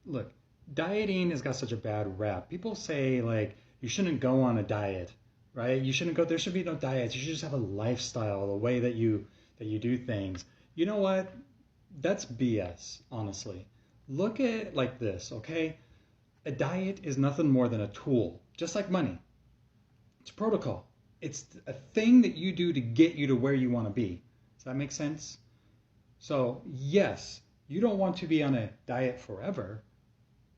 look, dieting has got such a bad rap. People say like you shouldn't go on a diet, right? You shouldn't go. There should be no diets. You should just have a lifestyle, the way that you do things. You know what? That's BS, honestly. Look at it like this, okay? A diet is nothing more than a tool, just like money. It's a protocol. It's a thing that you do to get you to where you want to be. Does that make sense? So, yes, you don't want to be on a diet forever,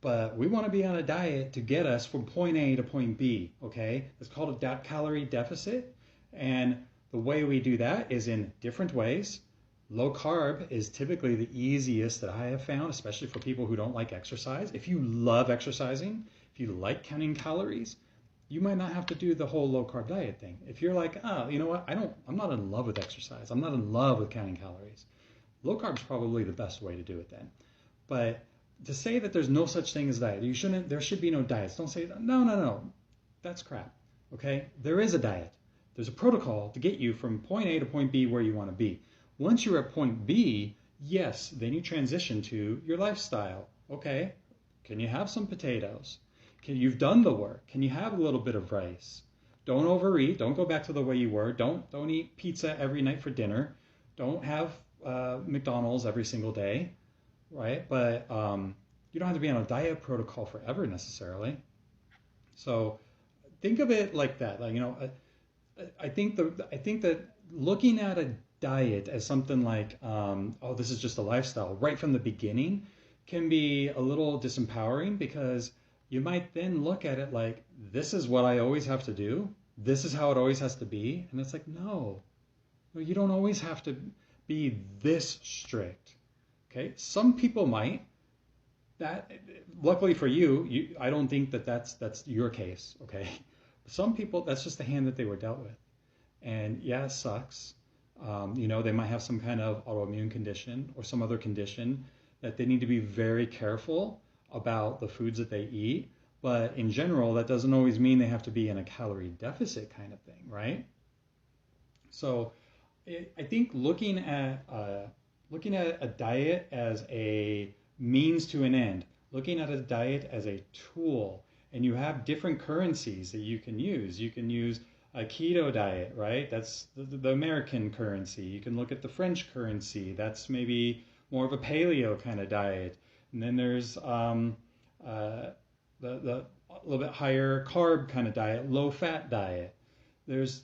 but we want to be on a diet to get us from point A to point B, okay? It's called a calorie deficit. And the way we do that is in different ways. Low carb is typically the easiest that I have found, especially for people who don't like exercise. If you love exercising, if you like counting calories, you might not have to do the whole low carb diet thing. If you're like, oh, you know what? I'm not in love with exercise. I'm not in love with counting calories. Low carb is probably the best way to do it then. But to say that there's no such thing as diet, there should be no diets. Don't say, no, no, no. That's crap. Okay? There is a diet. There's a protocol to get you from point A to point B where you want to be. Once you're at point B, yes, then you transition to your lifestyle. Okay? Can you have some potatoes? You've done the work. Can you have a little bit of rice? Don't overeat. Don't go back to the way you were. Don't eat pizza every night for dinner. Don't have McDonald's every single day, right? But you don't have to be on a diet protocol forever necessarily. So think of it like that. Like I think that looking at a diet as something like, oh, this is just a lifestyle right from the beginning can be a little disempowering because you might then look at it like, this is what I always have to do. This is how it always has to be. And it's like, no, no, you don't always have to be this strict. Okay. Some people might. That luckily for you, I don't think that that's your case. Okay. Some people, that's just the hand that they were dealt with. And yeah, it sucks. They might have some kind of autoimmune condition or some other condition that they need to be very careful about the foods that they eat. But in general, that doesn't always mean they have to be in a calorie deficit kind of thing, right? So I think looking at a diet as a means to an end, looking at a diet as a tool, and you have different currencies that you can use. You can use a keto diet, right? That's the American currency. You can look at the French currency. That's maybe more of a paleo kind of diet. And then there's the a little bit higher carb kind of diet, low fat diet. There's